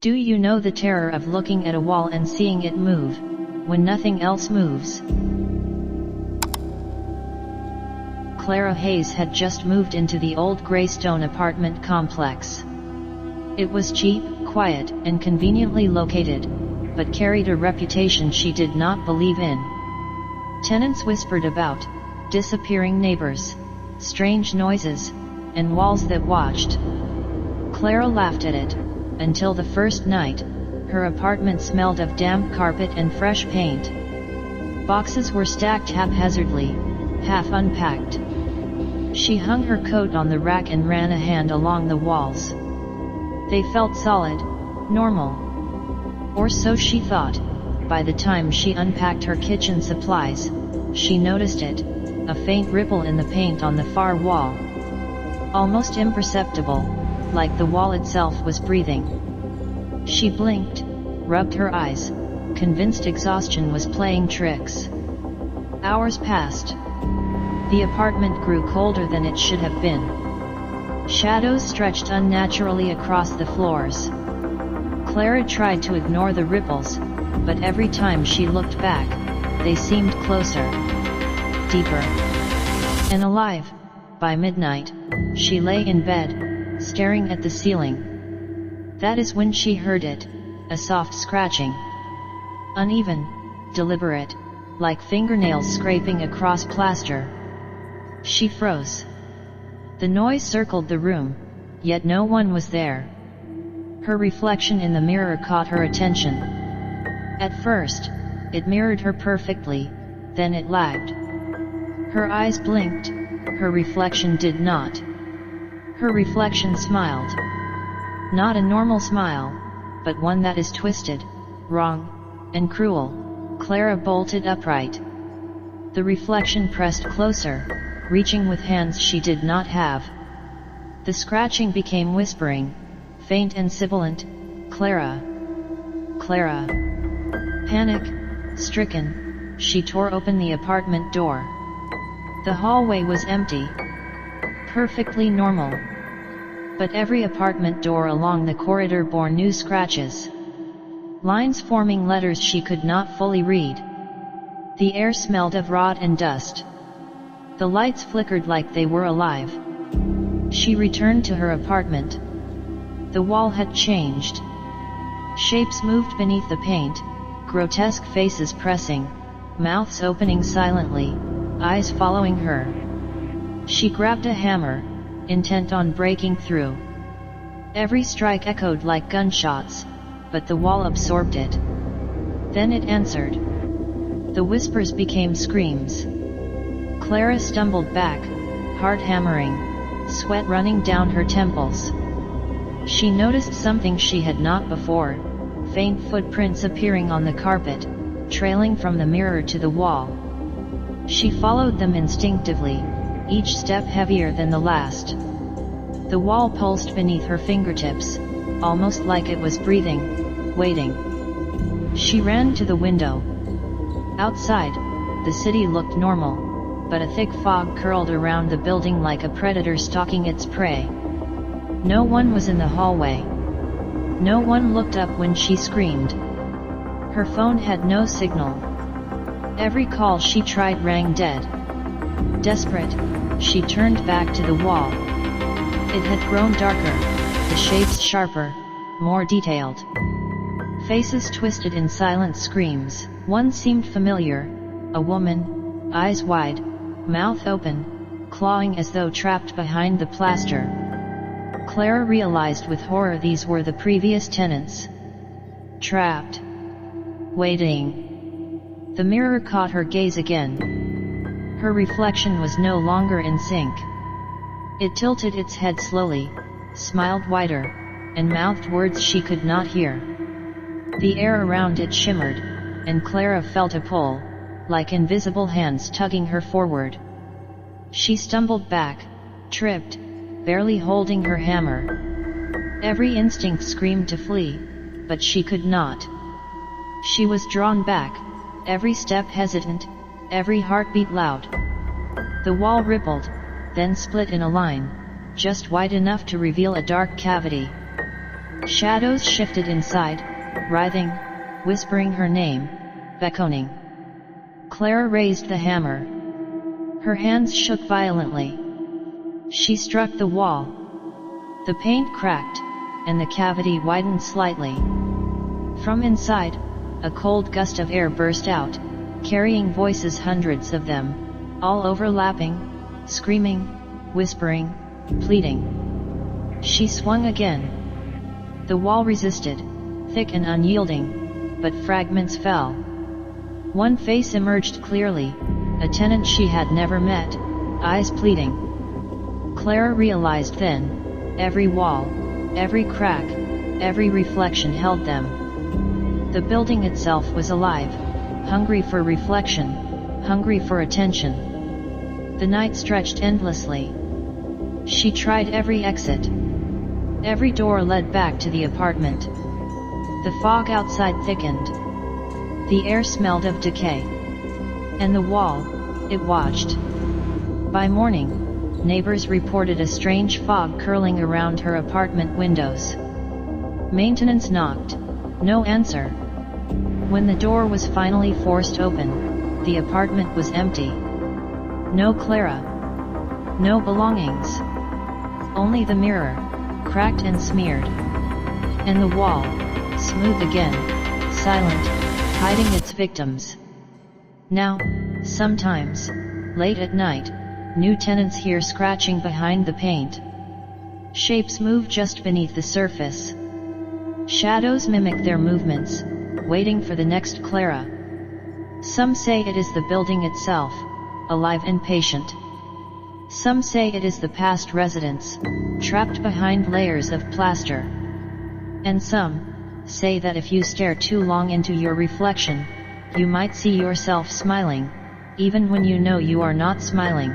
Do you know the terror of looking at a wall and seeing it move, when nothing else moves? Clara Hayes had just moved into the old Greystone apartment complex. It was cheap, quiet, and conveniently located, but carried a reputation she did not believe in. Tenants whispered about disappearing neighbors, strange noises, and walls that watched. Clara laughed at it, until the first night, her apartment smelled of damp carpet and fresh paint. Boxes were stacked haphazardly, half unpacked. She hung her coat on the rack and ran a hand along the walls. They felt solid, normal. Or so she thought. By the time she unpacked her kitchen supplies, she noticed it, a faint ripple in the paint on the far wall. Almost imperceptible, like the wall itself was breathing. She blinked, rubbed her eyes, convinced exhaustion was playing tricks. Hours passed. The apartment grew colder than it should have been. Shadows stretched unnaturally across the floors. Clara tried to ignore the ripples, but every time she looked back, they seemed closer, deeper, and alive. By midnight, she lay in bed, staring at the ceiling. That is when she heard it, a soft scratching. Uneven, deliberate, like fingernails scraping across plaster. She froze. The noise circled the room, yet no one was there. Her reflection in the mirror caught her attention. At first, it mirrored her perfectly, then it lagged. Her eyes blinked, her reflection did not. Her reflection smiled. Not a normal smile, but one that is twisted, wrong, and cruel. Clara bolted upright. The reflection pressed closer, reaching with hands she did not have. The scratching became whispering, faint and sibilant, "Clara! Clara!" Panic-stricken, she tore open the apartment door. The hallway was empty. Perfectly normal. But every apartment door along the corridor bore new scratches. Lines forming letters she could not fully read. The air smelled of rot and dust. The lights flickered like they were alive. She returned to her apartment. The wall had changed. Shapes moved beneath the paint, grotesque faces pressing, mouths opening silently, eyes following her. She grabbed a hammer, intent on breaking through. Every strike echoed like gunshots, but the wall absorbed it. Then it answered. The whispers became screams. Clara stumbled back, heart hammering, sweat running down her temples. She noticed something she had not before, faint footprints appearing on the carpet, trailing from the mirror to the wall. She followed them instinctively, each step heavier than the last. The wall pulsed beneath her fingertips, almost like it was breathing, waiting. She ran to the window. Outside, the city looked normal, but a thick fog curled around the building like a predator stalking its prey. No one was in the hallway. No one looked up when she screamed. Her phone had no signal. Every call she tried rang dead. Desperate, she turned back to the wall. It had grown darker, the shapes sharper, more detailed. Faces twisted in silent screams. One seemed familiar, a woman, eyes wide, mouth open, clawing as though trapped behind the plaster. Clara realized with horror these were the previous tenants. Trapped. Waiting. The mirror caught her gaze again. Her reflection was no longer in sync. It tilted its head slowly, smiled wider, and mouthed words she could not hear. The air around it shimmered, and Clara felt a pull, like invisible hands tugging her forward. She stumbled back, tripped, barely holding her hammer. Every instinct screamed to flee, but she could not. She was drawn back, every step hesitant, every heartbeat loud. The wall rippled, then split in a line, just wide enough to reveal a dark cavity. Shadows shifted inside, writhing, whispering her name, beckoning. Clara raised the hammer. Her hands shook violently. She struck the wall. The paint cracked, and the cavity widened slightly. From inside, a cold gust of air burst out, carrying voices, hundreds of them, all overlapping, screaming, whispering, pleading. She swung again. The wall resisted, thick and unyielding, but fragments fell. One face emerged clearly, a tenant she had never met, eyes pleading. Clara realized then, every wall, every crack, every reflection held them. The building itself was alive, hungry for reflection, hungry for attention. The night stretched endlessly. She tried every exit. Every door led back to the apartment. The fog outside thickened. The air smelled of decay. And the wall, it watched. By morning, neighbors reported a strange fog curling around her apartment windows. Maintenance knocked. No answer. When the door was finally forced open, the apartment was empty. No Clara. No belongings. Only the mirror, cracked and smeared. And the wall, smooth again, silent, hiding its victims. Now, sometimes, late at night, new tenants hear scratching behind the paint. Shapes move just beneath the surface. Shadows mimic their movements, waiting for the next Clara. Some say it is the building itself, alive and patient. Some say it is the past residents, trapped behind layers of plaster. And some say that if you stare too long into your reflection, you might see yourself smiling, even when you know you are not smiling.